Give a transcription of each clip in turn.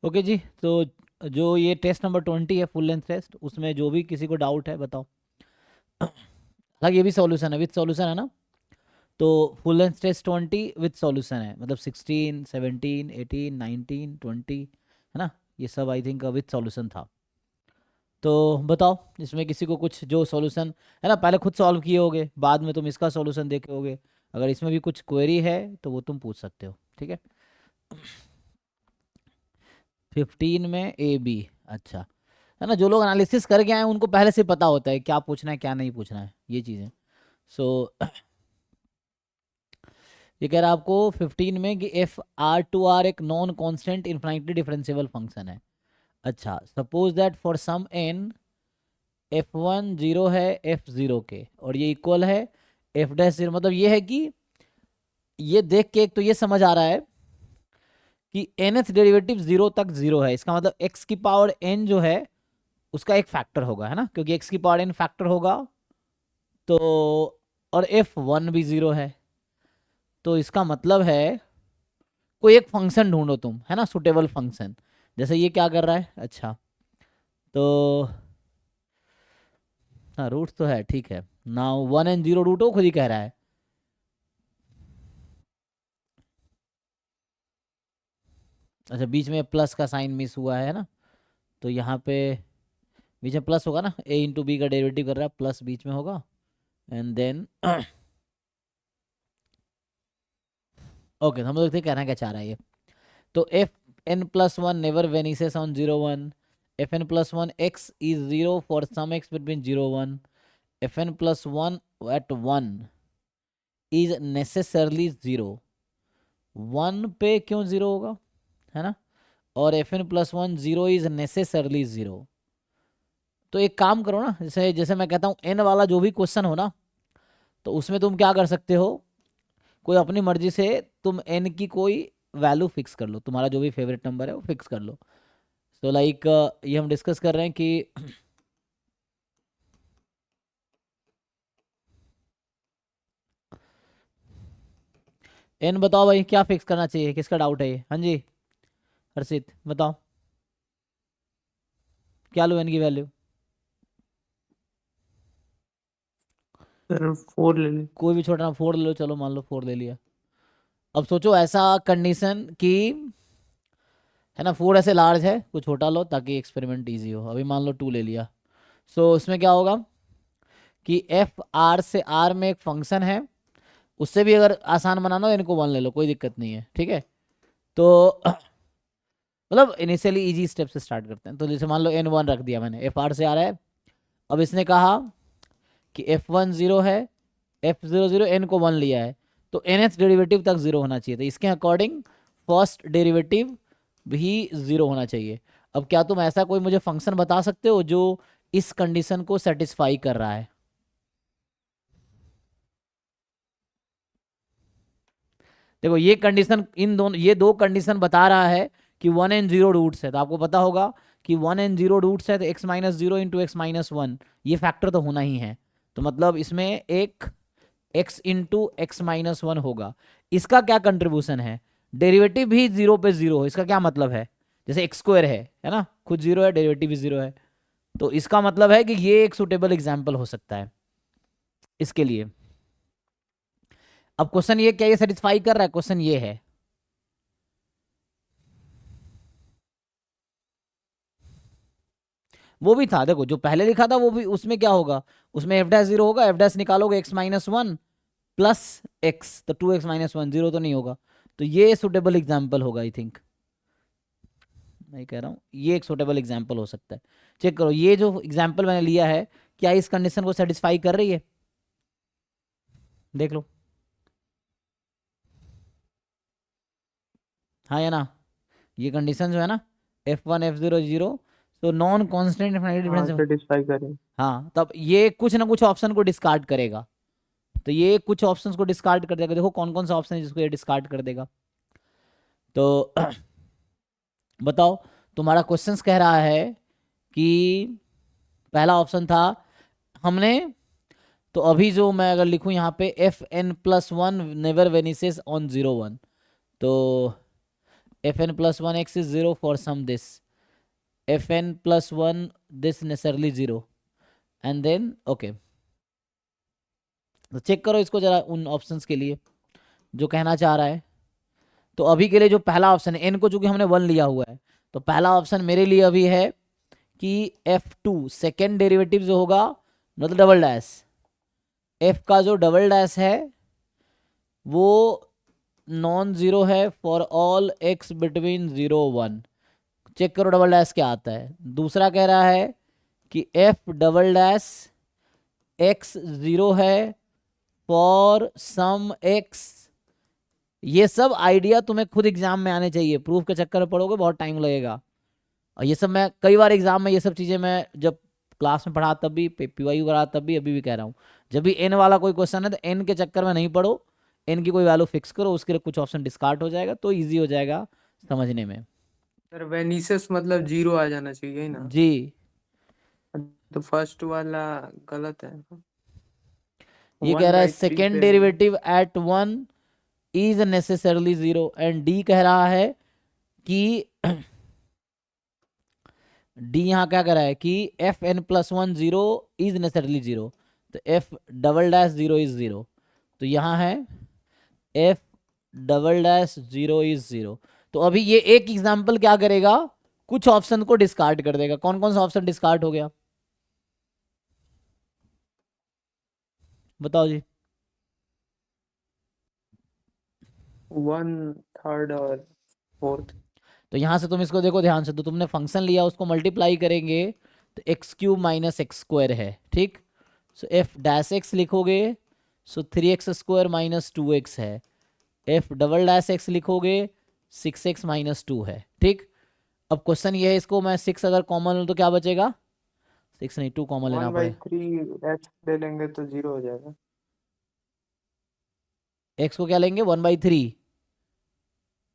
Okay जी। तो जो ये टेस्ट नंबर 20 है फुल लेंथ टेस्ट, उसमें जो भी किसी को डाउट है बताओ। हालांकि ये भी सॉल्यूशन है, विथ सॉल्यूशन है ना। तो full length test 20 with solution है, मतलब 16 17 18 19 20 है ना। ये सब आई थिंक विथ सॉल्यूशन था। तो बताओ इसमें किसी को कुछ जो सॉल्यूशन है ना, पहले खुद सॉल्व किए होगे, बाद में तुम इसका सॉल्यूशन देखे होगे। अगर इसमें भी कुछ क्वेरी है तो वो तुम पूछ सकते हो, ठीक है। 15 में ए बी, अच्छा। है ना, जो लोग एनालिसिस करके आए हैं उनको पहले से पता होता है क्या पूछना है क्या नहीं पूछना है, ये चीज़ें। सो ये कह रहा है आपको 15 में कि एफ आर टू आर एक non constant infinitely differentiable function है। अच्छा, suppose that for some n f one zero है एफ जीरो के, और ये इक्वल है एफ डैश जीरो। मतलब ये है कि ये देख के एक तो ये समझ आ रहा है कि nth डेरिवेटिव जीरो तक जीरो है, इसका मतलब x की पावर n जो है उसका एक फैक्टर होगा, है ना, क्योंकि x की पावर n फैक्टर होगा। तो और एफ वन भी जीरो है, तो इसका मतलब है कोई एक फंक्शन ढूंढो तुम, है ना, सुटेबल फंक्शन। जैसे ये क्या कर रहा है, अच्छा। तो हाँ, रूट तो है, ठीक है। Now one and zero root हो खुद ही कह रहा है। अच्छा, बीच में प्लस का साइन मिस हुआ है ना, तो यहाँ पे बीच में प्लस होगा ना, ए इंटू बी का डेरिवेटिव कर रहा है, प्लस बीच में होगा। एंड देन ओके, हम लोग देखते हैं कहना क्या चाह रहा है ये। तो F N plus one never vanishes on zero one. F N plus one X is zero for some X between zero one. F N plus one at one is necessarily zero. One पे क्यों zero होगा, है ना। और F N plus one zero is necessarily zero. तो एक काम करो ना, जैसे जैसे मैं कहता हूँ एन वाला जो भी क्वेश्चन हो ना, तो उसमें तुम क्या कर सकते हो, कोई अपनी मर्जी से तुम एन की कोई वैल्यू फिक्स कर लो, तुम्हारा जो भी फेवरेट नंबर है वो फिक्स कर लो। तो लाइक ये हम डिस्कस कर रहे हैं कि एन बताओ भाई क्या फिक्स करना चाहिए, किसका डाउट है ये, हाँ जी। हर्षित बताओ क्या लो एन की वैल्यू। सर 4 ले लें। कोई भी छोटा ना, फोर ले लो, चलो मान लो फोर ले लिया। अब सोचो ऐसा कंडीशन कि, है ना, फोर ऐसे लार्ज है, कुछ छोटा लो ताकि एक्सपेरिमेंट इजी हो। अभी मान लो टू ले लिया। सो उसमें क्या होगा कि एफ आर से आर में एक फंक्शन है, उससे भी अगर आसान बनाना हो इनको वन ले लो, कोई दिक्कत नहीं है, ठीक है। तो मतलब इनिशियली इजी स्टेप से स्टार्ट करते हैं। तो जैसे मान लो एन वन रख दिया मैंने, एफ आर से आ रहा है। अब इसने कहा कि एफ वन जीरो है, एफ जीरो जीरो एन को वन लिया है, तो एन एथ डेरिवेटिव तक जीरो होना चाहिए, तो इसके अकॉर्डिंग फर्स्ट डेरिवेटिव भी जीरो होना चाहिए। अब क्या तुम ऐसा कोई मुझे फंक्शन बता सकते हो जो इस कंडीशन को सेटिस्फाई कर रहा है। देखो ये कंडीशन, इन दोनों, ये दो कंडीशन बता रहा है कि वन एंड जीरो रूट्स है, तो आपको पता होगा कि वन एंड जीरो रूट्स है तो x minus zero into x minus one, ये फैक्टर तो होना ही है। तो मतलब इसमें एक x into x minus one होगा। इसका क्या कंट्रीब्यूशन है, डेरिवेटिव भी जीरो पे जीरो हो, इसका क्या मतलब है, जैसे एक्स स्क्वायर है ना, खुद जीरो है, डेरिवेटिव भी जीरो है। तो इसका मतलब है कि ये एक सुटेबल एग्जाम्पल हो सकता है इसके लिए। अब क्वेश्चन ये क्या ये सेटिस्फाई कर रहा है, क्वेश्चन ये है। वो भी था, देखो जो पहले लिखा था वो भी, उसमें क्या होगा, उसमें एफ डैश जीरो होगा, एफ डैश निकालोगे X minus one plus X, तो two X minus one, zero तो नहीं होगा। तो ये सुटेबल एग्जाम्पल होगा आई थिंक, मैं कह रहा हूँ ये एक सुटेबल एग्जाम्पल हो सकता है। चेक करो ये जो एग्जाम्पल मैंने लिया है क्या इस कंडीशन को सेटिस्फाई कर रही है, देख लो। हाँ या ना, ये कंडीशन जो है ना, F one F zero zero, तो नॉन कॉन्स्टेंट इनफिनिटी हाँ डिफरेंस। सेटिस्फाई करें। हाँ, तब ये कुछ ना कुछ ऑप्शन को डिस्कार्ड करेगा। तो ये कुछ ऑप्शंस को डिस्कार्ड कर देगा, देखो कौन कौन सा ऑप्शन है जिसको ये डिस्कार्ड कर देगा। तो बताओ, तुम्हारा क्वेश्चंस कह रहा है कि पहला ऑप्शन था हमने, तो अभी जो मैं अगर लिखूं यहाँ पे F N plus one never vanishes on zero one, तो fn plus 1 x is 0 for some this, fn plus 1 this necessarily 0, and then okay. तो चेक करो इसको जरा उन ऑप्शंस के लिए जो कहना चाह रहा है। तो अभी के लिए जो पहला ऑप्शन है, एन को चूंकि हमने 1 लिया हुआ है, तो पहला ऑप्शन मेरे लिए अभी है कि f2 सेकेंड डेरिवेटिव जो होगा, मतलब डबल डैश, f का जो डबल डैश है वो नॉन जीरो है for all x between 0 1। Check करो डबल डैश क्या आता है। दूसरा कह रहा है कि f डबल डैश x 0 है फॉर सम x। ये सब आइडिया तुम्हें खुद एग्जाम में आने चाहिए, प्रूफ के चक्कर में पढ़ोगे बहुत टाइम लगेगा। और ये सब मैं कई बार एग्जाम में, ये सब चीज़ें मैं जब क्लास में पढ़ा तब भी, पीवाई करा तब भी, अभी भी कह रहा हूँ, जब भी एन वाला कोई क्वेश्चन है तो एन के चक्कर में नहीं पढ़ो, एन की कोई वैल्यू फिक्स करो, उसके लिए कुछ ऑप्शन डिस्कार्ड हो जाएगा तो ईजी हो जाएगा समझने में। सर वेनिसस मतलब 0 आ जाना चाहिए ना? जी, तो फर्स्ट वाला गलत है। ये कह रहा है 1/3 सेकेंड पे derivative eight 1 is necessarily 0, and D कह रहा है कि डी यहाँ क्या कह रहा है कि f N plus 1 0 is necessarily 0, तो एफ डबल डैश 0 इज 0, तो यहाँ है एफ डबल डैश 0 इज 0। तो अभी ये एक एग्जाम्पल क्या करेगा, कुछ ऑप्शन को डिस्कार्ड कर देगा। कौन कौन सा ऑप्शन डिस्कार्ड हो गया बताओ जी। 1/3 और 4th। तो यहां से तुम इसको देखो ध्यान से, तो तुमने फंक्शन लिया, उसको मल्टीप्लाई करेंगे तो x cube minus x square है, ठीक। सो एफ डैश एक्स लिखोगे, सो 3x² माइनस 2x है। एफ डबल डैश एक्स लिखोगे 6x माइनस 2 है, ठीक। अब क्वेश्चन ये है, इसको मैं 6 अगर कॉमन लूँ तो क्या बचेगा, 6 नहीं 2 कॉमन लेना पड़े, 1/3 x ले लेंगे तो 0 हो जाएगा। एक्स को क्या लेंगे 1/3,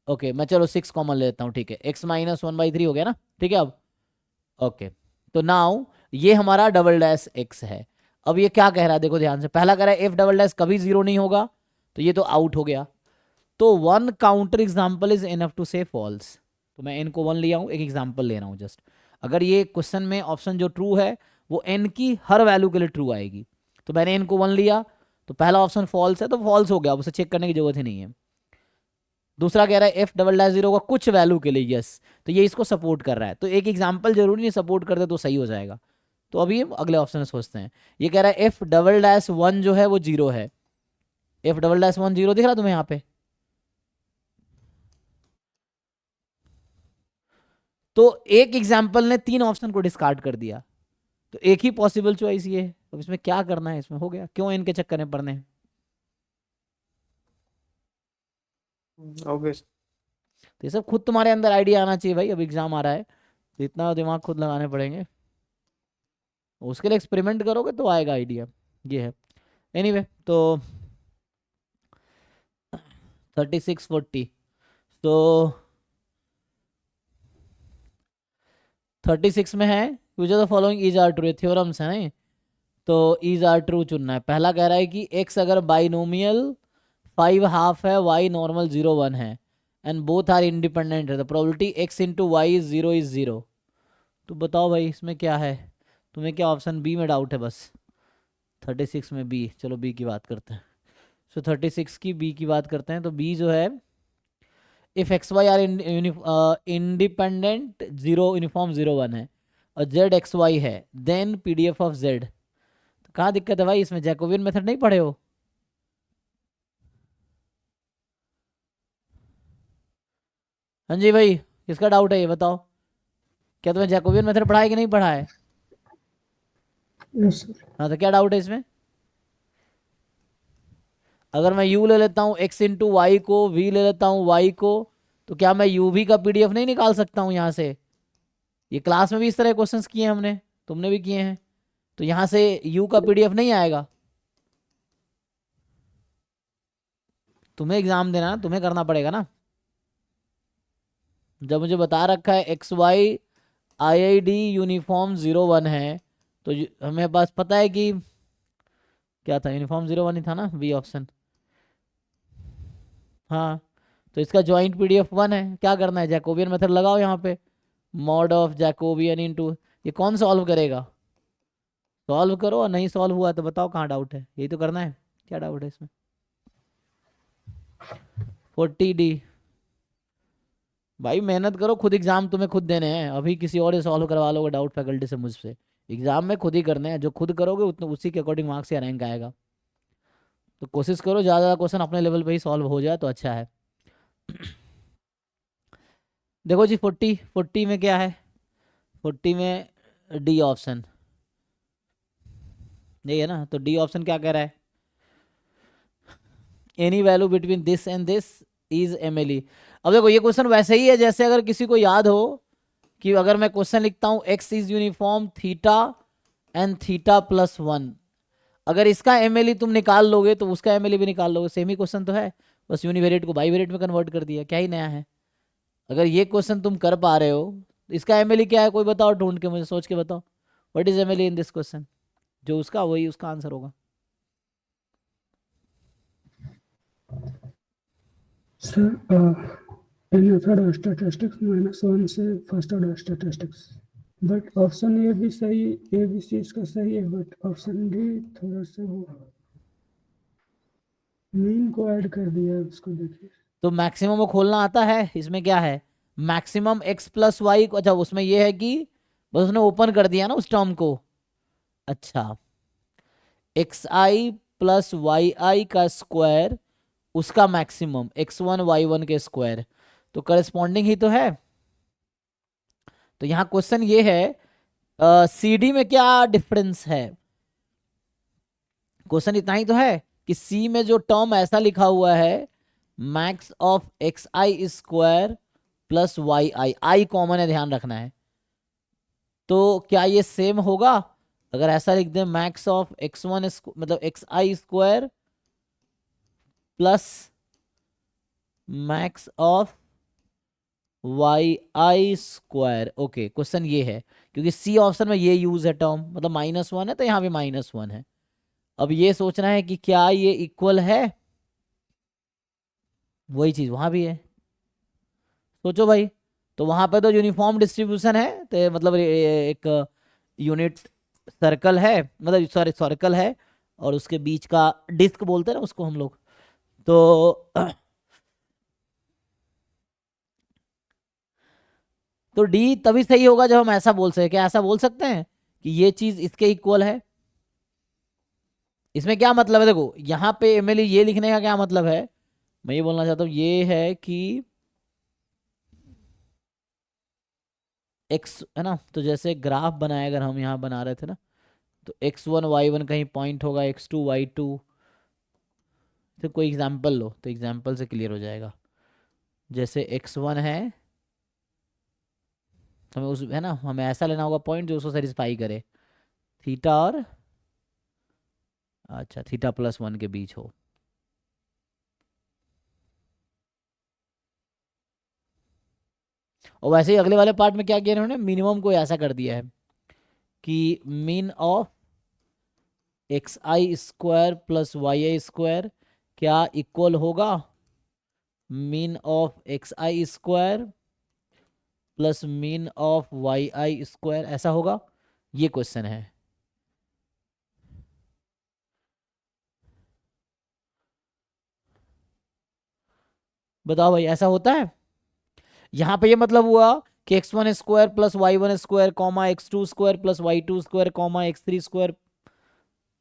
ओके मैं चलो 6 कॉमन ले लेता हूँ, ठीक है, x माइनस 1/3 हो गया ना, ठीक है। अब ओके, तो नाउ ये हमारा डबल डैश एक्स है। अब ये क्या कह रहा है देखो ध्यान से, पहला कह रहा है एफ डबल डैश कभी 0 नहीं होगा, तो ये तो आउट हो गया। तो one counter example is enough to say false, तो मैं एन को 1 लिया हूँ, एक एग्जाम्पल ले रहा हूँ जस्ट। अगर ये क्वेश्चन में ऑप्शन जो ट्रू है वो एन की हर वैल्यू के लिए ट्रू आएगी, तो मैंने एन को 1 लिया, तो पहला ऑप्शन फॉल्स है तो फॉल्स हो गया, अब उसे चेक करने की जरूरत ही नहीं है। दूसरा कह रहा है एफ डबल डैश 0 का कुछ वैल्यू के लिए यस, तो ये इसको सपोर्ट कर रहा है, तो एक एग्जाम्पल जरूरी नहीं सपोर्ट कर दे तो सही हो जाएगा। तो अभी हम अगले ऑप्शन में सोचते हैं। ये कह रहा है एफ डबल डैश 1 जो है वो 0 है, एफ डबल डैश 1 0 दिख रहा तुम्हें यहाँ पे, तो एक एग्जाम्पल ने 3 ऑप्शन को डिस्कार्ड कर दिया, तो एक ही पॉसिबल चॉइस ये है। अब इसमें क्या करना है, इसमें हो गया, क्यों इनके चक्कर में पड़ने हैं। ओके। तो ये सब खुद तुम्हारे अंदर आइडिया आना चाहिए भाई, अब एग्जाम आ रहा है तो इतना दिमाग खुद लगाने पड़ेंगे, उसके लिए एक्सपेरिमेंट करोगे तो आएगा आइडिया, ये है। एनीवे तो 3640, तो 36 में है which of the following is are true, theorems है नहीं, तो इज आर ट्रू चुनना है। पहला कह रहा है कि x अगर बाइनोमियल 5 हाफ है, y नॉर्मल 0 1 है, एंड बोथ आर इंडिपेंडेंट है, the probability x into y is 0। तो बताओ भाई इसमें क्या है, तुम्हें क्या ऑप्शन बी में डाउट है बस, 36 में बी, चलो बी की बात करते हैं। सो 36 की बी की बात करते हैं, तो बी जो है if x y are independent 0 uniform 0 1 है और जेड एक्स वाई है, देन पीडीएफ ऑफ जेड। तो कहाँ दिक्कत है भाई, इसमें जैकोबियन मेथड नहीं पढ़े हो। हाँ जी भाई, किसका डाउट है ये बताओ, क्या तुम्हें जैकोबियन मेथड पढ़ा है कि नहीं पढ़ा है। Yes sir. हाँ तो क्या डाउट है इसमें, अगर मैं u ले लेता हूँ x इंटू वाई को, v ले लेता हूँ y को, तो क्या मैं u v का पीडीएफ नहीं निकाल सकता हूँ यहाँ से। ये क्लास में भी इस तरह क्वेश्चंस किए हैं हमने, तुमने भी किए हैं, तो यहाँ से u का पीडीएफ नहीं आएगा। तुम्हें एग्जाम देना ना, तुम्हें करना पड़ेगा ना, जब मुझे बता रखा है x y I I D uniform 0 1 है, तो हमें बस पता है कि क्या था, यूनिफॉर्म 0 1 ही था ना बी ऑप्शन। हाँ तो इसका जॉइंट पीडीएफ 1 है। क्या करना है, जैकोबियन मेथड लगाओ यहाँ पे, मॉड ऑफ जैकोबियन इनटू, ये कौन सॉल्व करेगा, सॉल्व करो, और नहीं सॉल्व हुआ तो बताओ कहाँ डाउट है, यही तो करना है, क्या डाउट है इसमें। 40D, भाई मेहनत करो, खुद एग्जाम तुम्हें खुद देने हैं, अभी किसी और से सॉल्व करवा लोगे डाउट फैकल्टी से मुझसे, एग्जाम में खुद ही करने हैं, जो खुद करोगे उतने उसी के अकॉर्डिंग मार्क्स या रैंक आएगा। तो कोशिश करो ज़्यादा ज़्यादा क्वेश्चन अपने लेवल पे ही सॉल्व हो जाए तो अच्छा है। देखो जी 40 में क्या है, 40 में डी ऑप्शन, यही है ना, तो डी ऑप्शन क्या कह रहा है, any value between this and this is MLE। अब देखो ये क्वेश्चन वैसे ही है जैसे अगर किसी को याद हो कि अगर मैं क्वेश्चन लिखता हूं x is uniform theta and theta plus 1, अगर इसका MLE तुम निकाल लोगे तो उसका MLE भी निकाल लोगे, सेम ही क्वेश्चन तो है, बस यूनिवेरिएट को बाईवेरिएट में कन्वर्ट कर दिया, क्या ही नया है। अगर ये क्वेश्चन तुम कर पा रहे हो, इसका MLE क्या है कोई बताओ, ढूंढ के मुझे सोच के बताओ, what is MLE in this question, जो उसका वही उसका आंसर होगा। Sir in method of statistics -1 से first order statistics, but option A भी सही, ए बी सी इसका सही है, बट ऑप्शन डी थोड़ा सा वो मीन को ऐड कर दिया है, उसको देखिए। तो मैक्सिमम वो खोलना आता है, इसमें क्या है, मैक्सिमम x प्लस वाई, अच्छा उसमें ये है कि बस उसने ओपन कर दिया ना उस टर्म को, अच्छा xi प्लस वाई का स्क्वायर, उसका मैक्सिमम x1 y1 के स्क्वायर, तो करस्पॉन्डिंग ही तो है। तो यहाँ क्वेश्चन ये है CD में क्या डिफरेंस है, क्वेश्चन इतना ही तो है कि C में जो टर्म ऐसा लिखा हुआ है max of xi square plus I common है, ध्यान रखना है, तो क्या ये सेम होगा, अगर ऐसा लिख दें मैक्स ऑफ x1 मतलब xi square plus max of y square, okay question ये है, क्योंकि सी ऑप्शन में ये यूज है टर्म, मतलब -1 है तो यहाँ भी -1 है। अब ये सोचना है कि क्या ये इक्वल है, वही चीज वहां भी है, सोचो भाई। तो वहां पे तो यूनिफॉर्म डिस्ट्रीब्यूशन है, तो मतलब एक यूनिट सर्कल है, मतलब सॉरी सर्कल है, और उसके बीच का डिस्क बोलते हैं ना उसको हम लोग, तो तो डी तभी सही होगा जब हम ऐसा बोल सके, क्या ऐसा बोल सकते हैं कि ये चीज इसके इक्वल है। इसमें क्या मतलब है, देखो यहाँ पे MLE ये लिखने का क्या मतलब है, मैं ये बोलना चाहता हूँ ये है कि x है ना, तो जैसे ग्राफ बनाए अगर हम यहाँ बना रहे थे ना, तो x1 y1 कहीं पॉइंट होगा, x2 y2, तो कोई एग्जांपल लो तो एग्जांपल से क्लियर हो जाएगा। जैसे x1 है, हमें उस है ना, हमें ऐसा लेना होगा पॉइंट जो उसको सेटिस्फाई करे, थीटा और अच्छा थीटा प्लस 1 के बीच हो। और वैसे ही अगले वाले पार्ट में क्या किया इन्होंने, मिनिमम को ऐसा कर दिया है कि mean of xi square plus yi square क्या इक्वल होगा mean of xi square plus mean of yi square, ऐसा होगा, ये क्वेश्चन है। बताओ भाई ऐसा होता है, यहाँ पे ये मतलब हुआ कि x1 square plus y1 square comma x2 square plus y2 square comma x3 square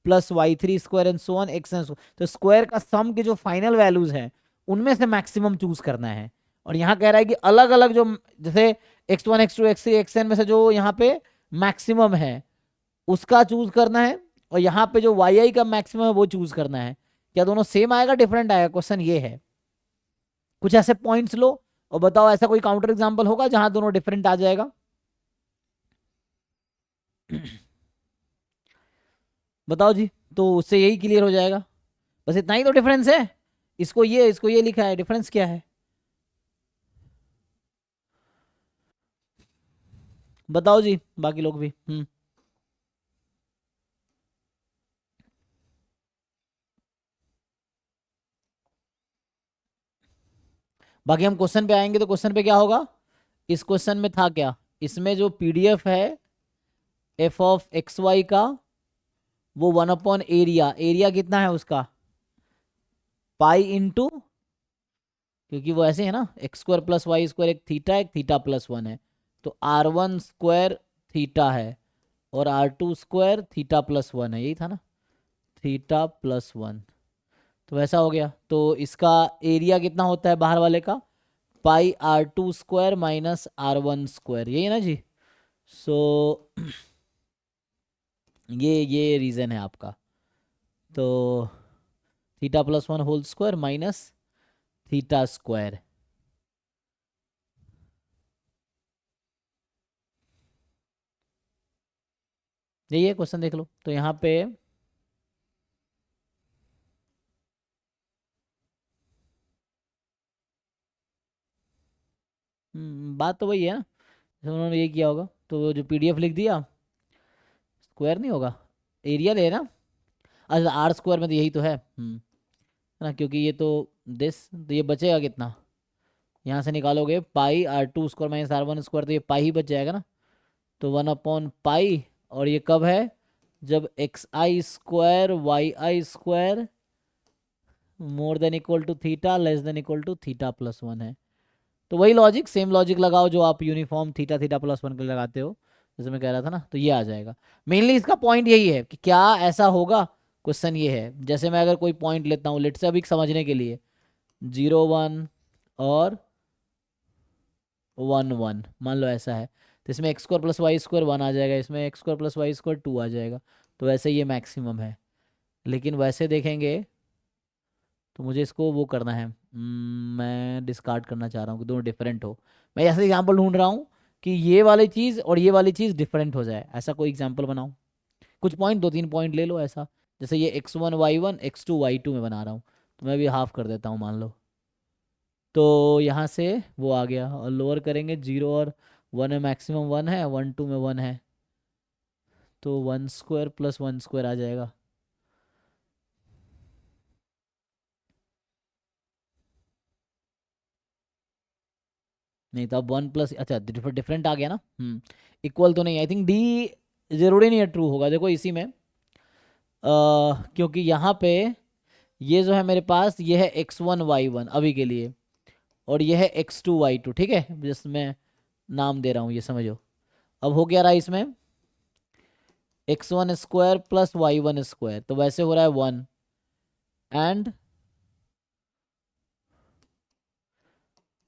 plus y3 square and so on xn, तो स्क्वायर का सम के जो फाइनल वैल्यूज हैं उनमें से मैक्सिमम चूज करना है। और यहाँ कह रहा है कि अलग अलग जो जैसे x1 x2 x3 xn में से जो यहाँ पे मैक्सिमम है उसका चूज करना है, और यहाँ पे जो yi का मैक्सिमम है वो चूज करना है। क्या दोनों सेम आएगा डिफरेंट आएगा, क्वेश्चन ये है। कुछ ऐसे पॉइंट्स लो और बताओ ऐसा कोई काउंटर एग्जांपल होगा जहां दोनों डिफरेंट आ जाएगा। बताओ जी, तो उससे यही क्लियर हो जाएगा, बस इतना ही तो डिफरेंस है, इसको ये लिखा है, डिफरेंस क्या है बताओ जी, बाकी लोग भी। बाकी हम क्वेश्चन पे आएंगे तो क्वेश्चन पे क्या होगा, इस क्वेश्चन में था क्या, इसमें जो पीडीएफ है एफ ऑफ एक्स वाई का वो 1 अपॉन एरिया, एरिया कितना है उसका पाई इंटू, क्योंकि वो ऐसे है ना x square plus y square, एक थीटा प्लस वन है, तो R1 स्क्वायर थीटा है और R2 square theta plus one है, यही था ना थीटा प्लस वन। तो वैसा हो गया, तो इसका एरिया कितना होता है बाहर वाले का पाई R2 square minus R1 square, यही है ना जी। सो ये रीज़न है आपका, तो theta plus one whole square minus theta square. यही है क्वेश्चन, देख लो तो यहाँ पे बात तो वही है ना, जैसे उन्होंने ये किया होगा तो वो जो पीडीएफ लिख दिया, स्क्वायर नहीं होगा एरिया ले ना, अच्छा आर स्क्वायर में तो यही तो है है ना, क्योंकि ये तो दिस, तो ये बचेगा कितना, यहाँ से निकालोगे पाई R2 square minus R1 square, तो ये पाई ही बच जाएगा ना, तो 1 अपॉन पाई, और ये कब है जब XI square YI square more than equal to theta less than equal to theta plus one है। तो वही लॉजिक, सेम लॉजिक लगाओ जो आप uniform theta theta plus one के लिए लगाते हो, जैसे मैं कह रहा था ना, तो ये आ जाएगा। मेनली इसका पॉइंट यही है कि क्या ऐसा होगा, क्वेश्चन ये है। जैसे मैं अगर कोई पॉइंट लेता हूँ लेट से अभी समझने के लिए 0 1 और 1 1 मान लो ऐसा है, तो इसमें x square plus y square 1 आ जाएगा, इसमें x square plus y square 2 आ जाएगा, तो वैसे ये मैक्सिमम है। लेकिन वैसे देखेंगे तो मुझे इसको वो करना है, मैं डिस्कार्ड करना चाह रहा हूँ कि दोनों डिफरेंट हो। मैं ऐसा एग्जांपल ढूंढ रहा हूँ कि ये वाली चीज़ और ये वाली चीज़ डिफरेंट हो जाए, ऐसा कोई एग्जांपल बनाओ। कुछ पॉइंट 2 3 पॉइंट ले लो ऐसा, जैसे ये x1 y1 x2 y2 में बना रहा हूँ, तो मैं भी हाफ कर देता हूँ मान लो, तो यहाँ से वो आ गया, और लोअर करेंगे 0 और 1 में मैक्सिमम 1 है, 1 2 में 1 है, तो 1 स्क्वायर प्लस 1 स्क्वायर आ जाएगा। नहीं तो अब 1 प्लस, अच्छा डिफरेंट आ गया ना, इक्वल तो नहीं, आई थिंक डी जरूरी नहीं है ट्रू होगा, देखो इसी में क्योंकि यहाँ पे ये जो है मेरे पास ये है x1 y1 अभी के लिए, और ये है x2 y2, ठीक है जिसमें नाम दे रहा हूँ ये समझो। अब हो क्या रहा है इसमें x1 square plus y1 square, तो वैसे हो रहा है 1 and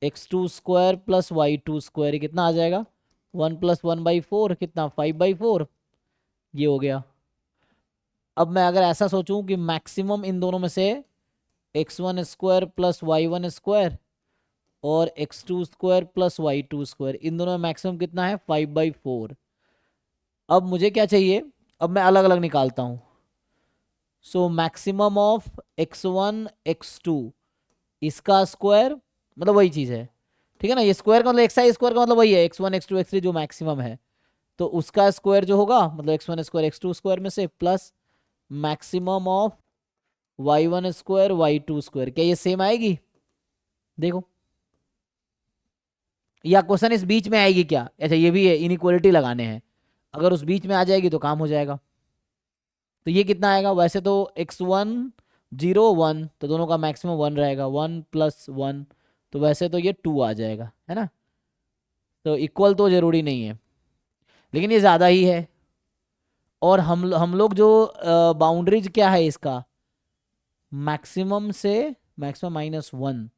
x2 square plus y2 square, ये कितना आ जाएगा 1 प्लस 1/4 कितना 5/4, ये हो गया। अब मैं अगर ऐसा सोचूं कि मैक्सिमम इन दोनों में से x1 square plus y1 square और x2 square plus y2 square, इन दोनों में मैक्सिमम कितना है 5/4। अब मुझे क्या चाहिए, अब मैं अलग अलग निकालता हूँ, so maximum of x1 x2 इसका स्क्वायर, मतलब वही चीज़ है, ठीक है ना, ये स्क्वायर का मतलब एक्स स्क्वायर का मतलब वही है x1 x2 x3 जो मैक्सिमम है, तो उसका स्क्वायर जो होगा मतलब x1 स्क्वायर x2 स्क्वायर में से plus maximum of y1 square y2 square, क्या ये सेम आएगी देखो, या क्वेश्चन इस बीच में आएगी क्या, अच्छा ये भी है इनइक्वालिटी लगाने हैं, अगर उस बीच में आ जाएगी तो काम हो जाएगा। तो ये कितना आएगा, वैसे तो x1 0 1, तो दोनों का मैक्सिमम 1 रहेगा, 1 प्लस 1, तो वैसे तो ये 2 आ जाएगा, है ना, तो इक्वल तो जरूरी नहीं है, लेकिन ये ज़्यादा ही है। और हम लोग जो बाउंड्रीज क्या है इसका, मैक्सिमम से मैक्सिमम -1,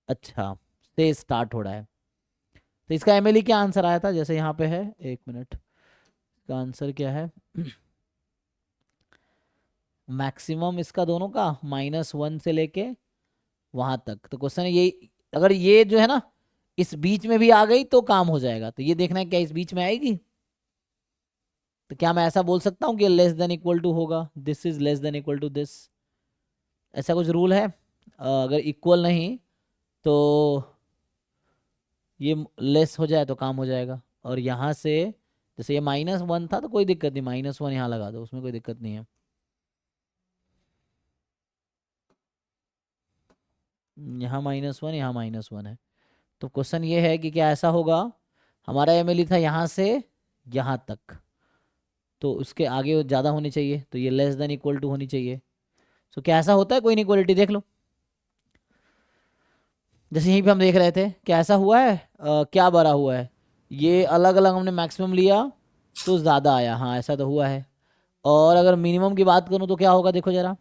अच्छा से स्टार्ट हो रहा है, तो इसका एमएलई क्या आंसर आया था, जैसे यहाँ पे है, एक मिनट, इसका आंसर क्या है मैक्सिमम इसका दोनों का -1 से लेके वहां तक, तो क्वेश्चन ये, अगर ये जो है ना इस बीच में भी आ गई तो काम हो जाएगा, तो ये देखना है क्या इस बीच में आएगी, तो क्या मैं ऐसा बोल सकता हूँ कि लेस देन इक्वल टू होगा, this is less than equal to this, ऐसा कुछ रूल है। अगर इक्वल नहीं तो ये लेस हो जाए तो काम हो जाएगा, और यहाँ से जैसे ये -1 था तो कोई दिक्कत नहीं, -1 यहाँ लगा दो, उसमें कोई दिक्कत नहीं है। यहाँ -1 यहाँ -1 है। तो क्वेश्चन ये है कि क्या ऐसा होगा, हमारा एमएलई था यहाँ से यहाँ तक, तो उसके आगे ज़्यादा होनी चाहिए, तो ये लेस देन इक्वल टू होनी चाहिए। सो क्या ऐसा होता है कोई इनइक्वालिटी, देख लो जैसे यहीं पे हम देख रहे थे, क्या ऐसा हुआ है, क्या बड़ा हुआ है, ये अलग अलग हमने मैक्सिमम लिया तो ज़्यादा आया, हाँ ऐसा तो हुआ है। और अगर मिनिमम की बात करूँ तो क्या होगा, देखो ज़रा,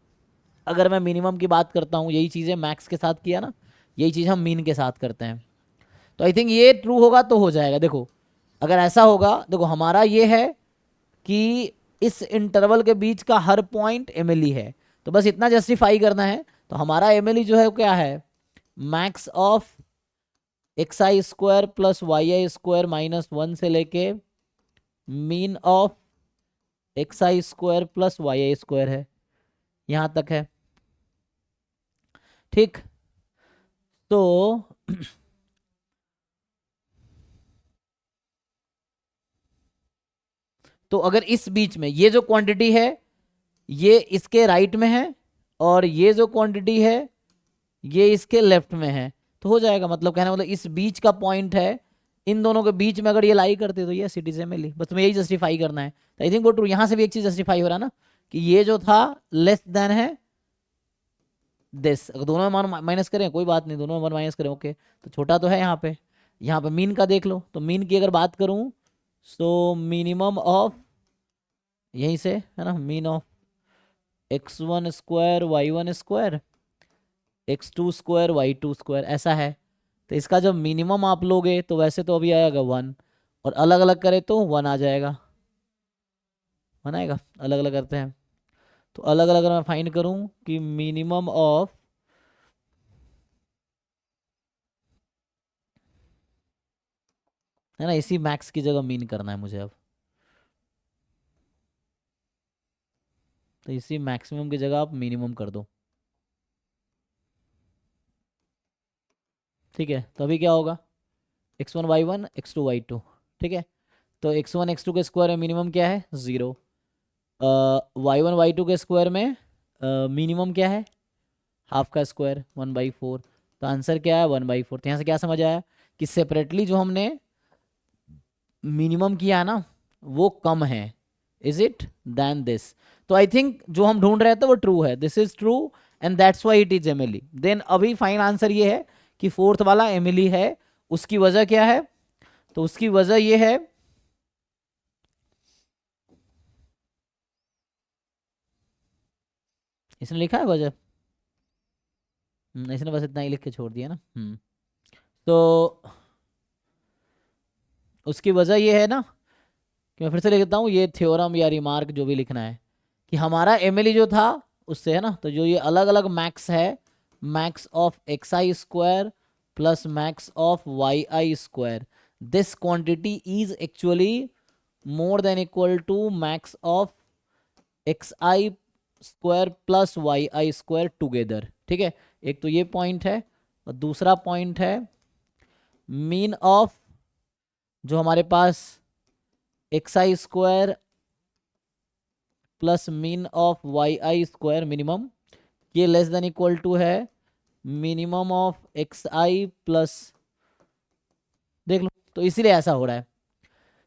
अगर मैं मिनिमम की बात करता हूँ, यही चीज़ें मैक्स के साथ किया ना, यही चीज़ हम मीन के साथ करते हैं, तो आई थिंक ये ट्रू होगा तो हो जाएगा। देखो अगर ऐसा होगा, देखो हमारा ये है कि इस इंटरवल के बीच का हर पॉइंट एमएलई है, तो बस इतना जस्टिफाई करना है। तो हमारा एमएलई जो है वो क्या है, max of XI² plus YI² -1 से लेके mean of XI² plus YI² है, यहाँ तक है, ठीक। तो तो अगर इस बीच में ये जो क्वांटिटी है ये इसके राइट में है और ये जो क्वांटिटी है ये इसके लेफ्ट में है, तो हो जाएगा। मतलब कहना मतलब इस बीच का पॉइंट है, इन दोनों के बीच में अगर ये लाई करते तो ये सिटीजन में ली, बस तुम्हें यही जस्टिफाई करना है। तो आई थिंक वो ट्रू, यहाँ से भी एक चीज जस्टिफाई हो रहा है ना कि ये जो था लेस देन है दिस। अगर दोनों में मान माइनस करें कोई बात नहीं, दोनों में मान माइनस करें ओके, तो छोटा तो है यहाँ पे। यहाँ पे मीन का देख लो, तो मीन की अगर बात करूँ तो मिनिमम ऑफ यहीं से है ना, mean of x1² y1² x2² y2² ऐसा है। तो इसका जब मिनिमम आप लोगे तो वैसे तो अभी आएगा 1, और अलग अलग करें तो 1 आ जाएगा, 1 आएगा, अलग अलग करते हैं। तो अलग अलग अगर मैं फाइंड करूं कि मिनिमम ऑफ है ना, इसी मैक्स की जगह मीन करना है मुझे अब, तो इसी मैक्सिमम की जगह आप मिनिमम कर दो, ठीक है। तो अभी क्या होगा, x1 y1 x2 y2, ठीक है। तो x1 x2 के स्क्वायर में मिनिमम क्या है 0, y1 y2 के स्क्वायर में मिनिमम क्या है हाफ का स्क्वायर 1/4, तो आंसर क्या है 1/4। तो यहाँ से क्या समझ आया कि सेपरेटली जो हमने मिनिमम किया है ना वो कम है, इज इट देन दिस। तो आई थिंक जो हम ढूंढ रहे थे वो ट्रू है, this is true and that's why it is MLE. देन अभी फाइन आंसर ये है कि फोर्थ वाला एमएलई है। उसकी वजह क्या है, तो उसकी वजह ये है इसने लिखा है वजह, इसने बस इतना ही लिख के छोड़ दिया ना। तो उसकी वजह ये है ना कि मैं फिर से लिख देता हूँ, ये थ्योरम या रिमार्क जो भी लिखना है कि हमारा एमएलई जो था उससे है ना, तो जो ये अलग अलग मैक्स है, max of XI² plus max of YI², this quantity is actually more than equal to max of XI² plus YI² together, ठीक है। एक तो ये पॉइंट है, और दूसरा पॉइंट है मीन ऑफ जो हमारे पास XI² plus mean of YI² minimum, ये लेस देन इक्वल टू है मिनिमम ऑफ XI प्लस, देख लो तो इसीलिए ऐसा हो रहा है।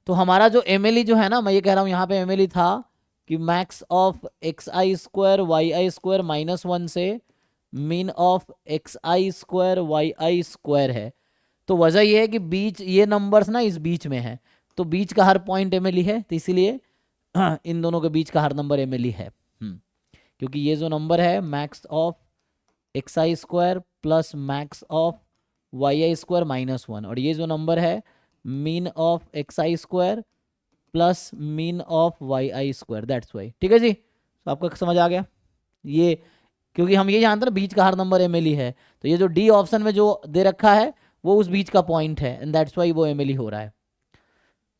तो हमारा जो एमएलई जो है ना, मैं ये कह रहा हूँ यहाँ पे एमएलई था कि मैक्स ऑफ XI² YI² -1 से मीन ऑफ XI² YI² है। तो वजह ये है कि बीच ये नंबर्स ना इस बीच में है, तो बीच का हर पॉइंट एमएलई है, तो इसीलिए इन दोनों के बीच का हर नंबर एमएलई है। क्योंकि ये जो नंबर है max of XI² plus max of YI² -1, और ये जो नंबर है mean of XI² plus mean of YI², that's why, ठीक है जी। तो आपको समझ आ गया ये, क्योंकि हम ये जानते हैं ना बीच का हर नंबर एमएलई है, तो ये जो डी ऑप्शन में जो दे रखा है वो उस बीच का पॉइंट है, एंड दैट्स वाई वो एमएलई हो रहा है,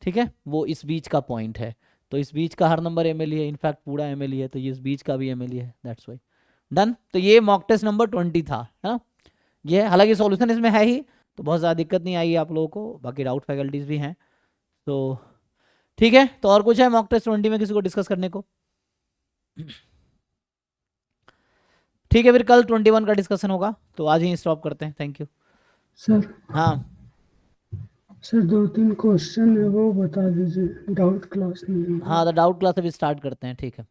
ठीक है। वो इस बीच का पॉइंट है, तो इस बीच का हर नंबर एमएलई है, इनफैक्ट पूरा एमएलई है, तो ये इस बीच का भी एमएलई है, दैट्स वाई। डन। तो ये मॉक टेस्ट नंबर 20 था, है ना। ये हालांकि सॉल्यूशन इसमें है ही, तो बहुत ज़्यादा दिक्कत नहीं आई आप लोगों को, बाकी डाउट फैकल्टीज भी हैं, तो ठीक है। तो और कुछ है मॉक टेस्ट 20 में किसी को डिस्कस करने को? ठीक है, फिर कल 21 का डिस्कशन होगा, तो आज ही स्टॉप करते हैं। Thank you. सर हाँ सर 2-3 क्वेश्चन है वो बता दीजिए, डाउट क्लास नहीं है। हाँ, तो डाउट क्लास अभी स्टार्ट करते हैं, ठीक है।